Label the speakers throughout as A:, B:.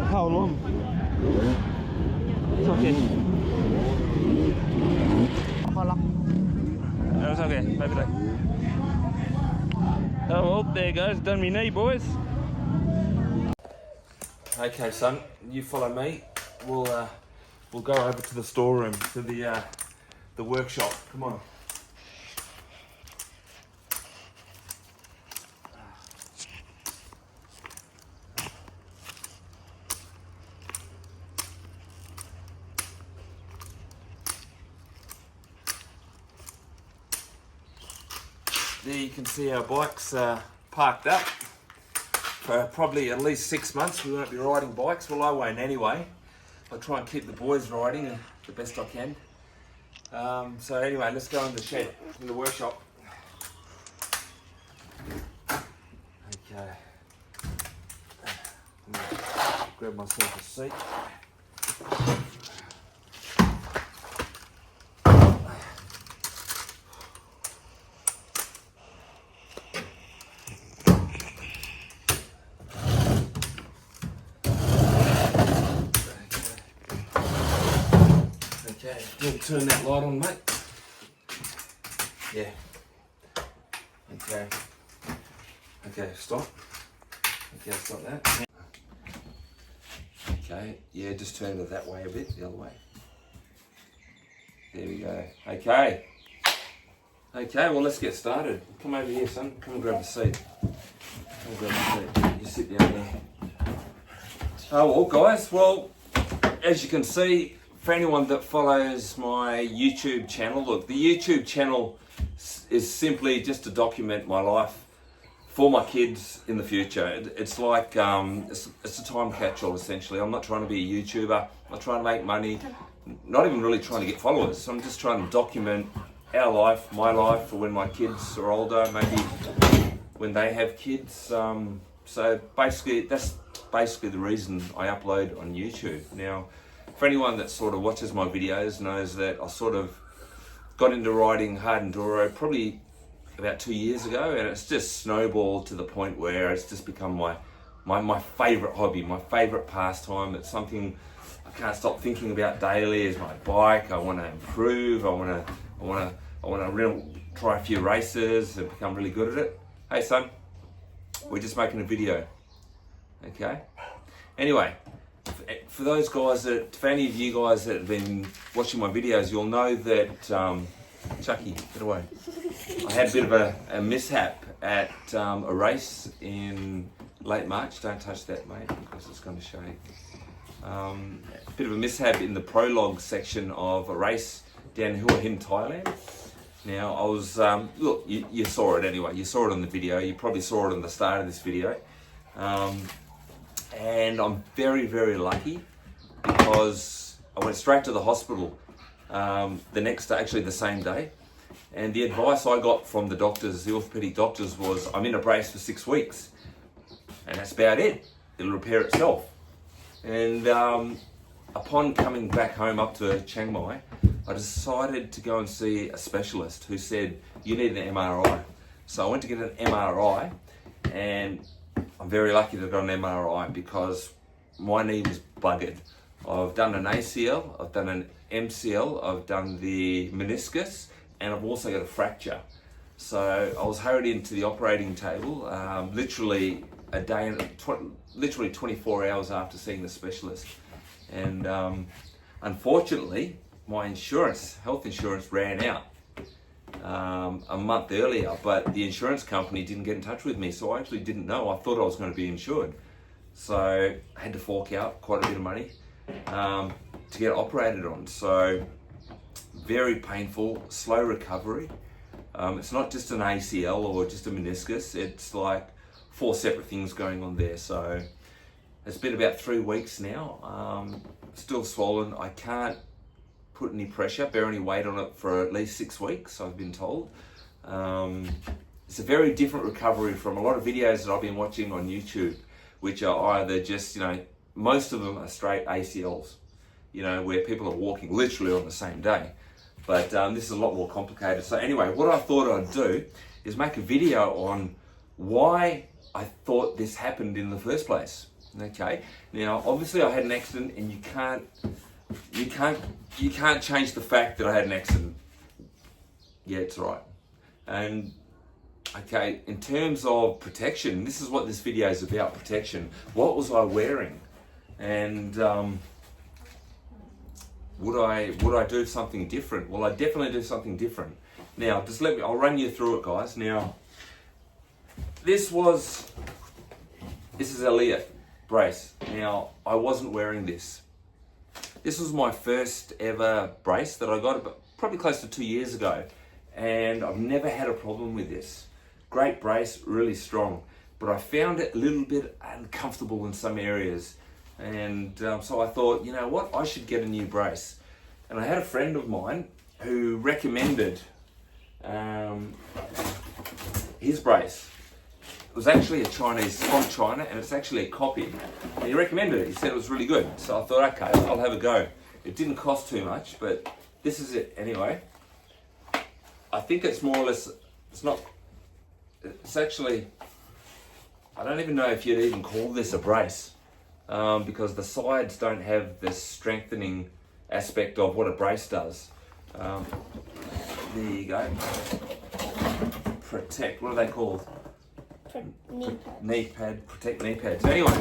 A: How long? It's okay. No, it's okay. Maybe like. Oh well, there goes. Done me knee, boys. Okay, son, you follow me. We'll go over to the storeroom, to the workshop. Come on. There you can see our bikes parked up. For probably at least 6 months we won't be riding bikes. Well, I won't anyway. I'll try and keep the boys riding the best I can. So anyway, let's go in the shed, in the workshop. Okay. I'm gonna grab myself a seat. Okay, you'll turn that light on, mate. Yeah. Okay. Okay, stop. Okay, stop that. Okay, yeah, just turn it that way a bit, the other way. There we go. Okay. Okay, well, let's get started. Come over here, son. Come and grab a seat. Come and grab a seat. You sit down there. Oh, well, guys, well, as you can see, for anyone that follows my YouTube channel, look, the YouTube channel is simply just to document my life for my kids in the future. It's like, it's a time capsule essentially. I'm not trying to be a YouTuber, I'm not trying to make money, not even really trying to get followers. I'm just trying to document our life, my life, for when my kids are older, maybe when they have kids. So basically, that's basically the reason I upload on YouTube. Now, for anyone that sort of watches my videos knows that I sort of got into riding hard enduro probably about 2 years ago, and it's just snowballed to the point where it's just become my favourite hobby, my favourite pastime. It's something I can't stop thinking about daily. Is my bike. I want to improve. I want to really try a few races and become really good at it. Hey son, we're just making a video. Okay. Anyway. For those guys for any of you guys that have been watching my videos, you'll know that, Chucky, get away. I had a bit of a mishap at a race in late March. Don't touch that, mate, because it's going to shake. A bit of a mishap in the prologue section of a race down in Hua Hin, Thailand. Now, I was, look, you saw it anyway. You saw it on the video. You probably saw it on the start of this video. And I'm very, very lucky because I went straight to the hospital the next day, actually the same day. And the advice I got from the doctors, the orthopedic doctors, was I'm in a brace for 6 weeks. And that's about it. It'll repair itself. And upon coming back home up to Chiang Mai, I decided to go and see a specialist who said, you need an MRI. So I went to get an MRI, and I'm very lucky to have got an MRI because my knee was buggered. I've done an ACL, I've done an MCL, I've done the meniscus, and I've also got a fracture. So I was hurried into the operating table, literally a day, literally 24 hours after seeing the specialist. And unfortunately, my insurance, health insurance, ran out a month earlier, but the insurance company didn't get in touch with me, so I actually didn't know. I thought I was going to be insured, so I had to fork out quite a bit of money to get operated on. So very painful, slow recovery. It's not just an ACL or just a meniscus, it's like 4 separate things going on there. So it's been about 3 weeks now, still swollen. I can't put any pressure, bear any weight on it for at least 6 weeks, I've been told. It's a very different recovery from a lot of videos that I've been watching on YouTube, which are either just, most of them are straight ACLs, where people are walking literally on the same day. But this is a lot more complicated. So anyway, what I thought I'd do is make a video on why I thought this happened in the first place. Okay, now obviously I had an accident, and you can't change the fact that I had an accident. Yeah, it's right. And okay, in terms of protection, this is what this video is about, protection. What was I wearing? And would I do something different? Well, I definitely do something different. Now, I'll run you through it, guys. Now, this is a LEATT brace. Now, I wasn't wearing this. This was my first ever brace that I got probably close to 2 years ago. And I've never had a problem with this. Great brace, really strong. But I found it a little bit uncomfortable in some areas. And so I thought, you know what, I should get a new brace. And I had a friend of mine who recommended his brace. It was actually a Chinese, from China, and it's actually a copy. And he recommended it. He said it was really good. So I thought, okay, I'll have a go. It didn't cost too much, but this is it anyway. I think it's more or less, it's actually, I don't even know if you'd even call this a brace, because the sides don't have this strengthening aspect of what a brace does. There you go. Protect, what are they called? Knee pad, protect knee pads. Anyway,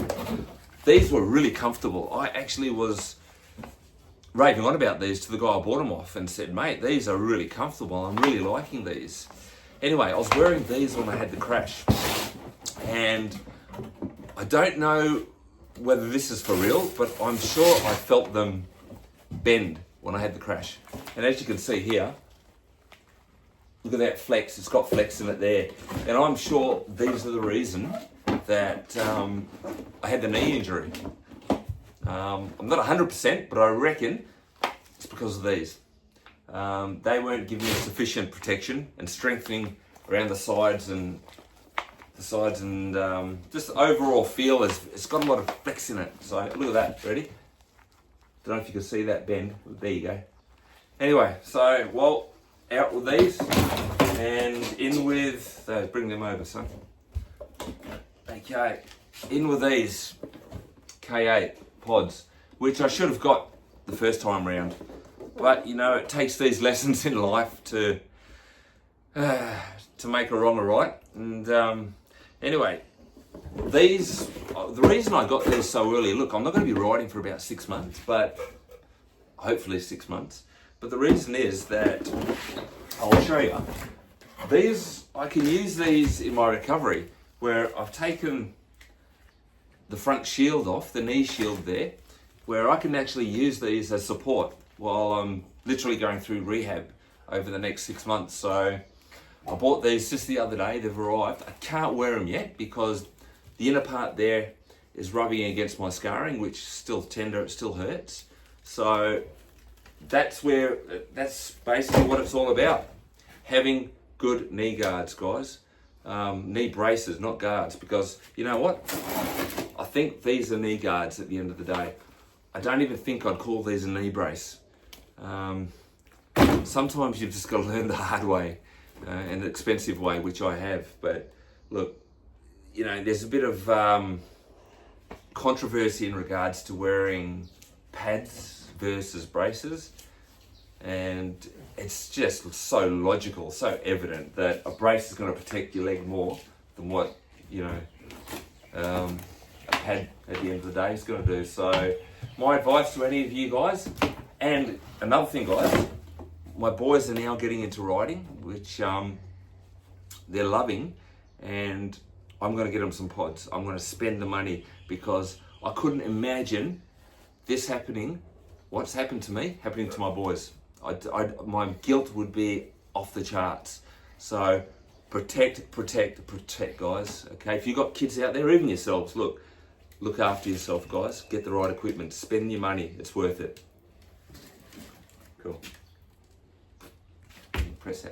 A: these were really comfortable. I actually was raving on about these to the guy I bought them off and said, mate, these are really comfortable. I'm really liking these. Anyway, I was wearing these when I had the crash. And I don't know whether this is for real, but I'm sure I felt them bend when I had the crash. And as you can see here, look at that flex, it's got flex in it there. And I'm sure these are the reason that I had the knee injury. I'm not 100%, but I reckon it's because of these. They weren't giving me sufficient protection and strengthening around the sides and just the overall feel it's got a lot of flex in it. So look at that, ready? Don't know if you can see that bend. There you go. Anyway, so well, out with these and in with those. Bring them over, son. Okay, in with these K8 pods, which I should have got the first time round. But you know, it takes these lessons in life to make a wrong a right. And anyway, these, the reason I got these so early, look, I'm not going to be riding for about 6 months, but hopefully 6 months. But the reason is that, I'll show you, these, I can use these in my recovery, where I've taken the front shield off, the knee shield there, where I can actually use these as support while I'm literally going through rehab over the next 6 months. So I bought these just the other day, they've arrived. I can't wear them yet because the inner part there is rubbing against my scarring, which is still tender, it still hurts. So that's basically what it's all about. Having good knee guards, guys. Knee braces, not guards, because you know what? I think these are knee guards at the end of the day. I don't even think I'd call these a knee brace. Sometimes you've just got to learn the hard way, and the expensive way, which I have. But look, you know, there's a bit of controversy in regards to wearing pads versus braces, and it's just so logical, so evident that a brace is going to protect your leg more than what, you know, a pad at the end of the day is going to do. So my advice to any of you guys, and another thing, guys, my boys are now getting into riding, which they're loving, and I'm going to get them some pods. I'm going to spend the money because I couldn't imagine this happening, what's happened to me, happening to my boys. My guilt would be off the charts. So protect, guys. Okay, if you've got kids out there, even yourselves, look after yourself, guys. Get the right equipment. Spend your money. It's worth it. Cool. Press that.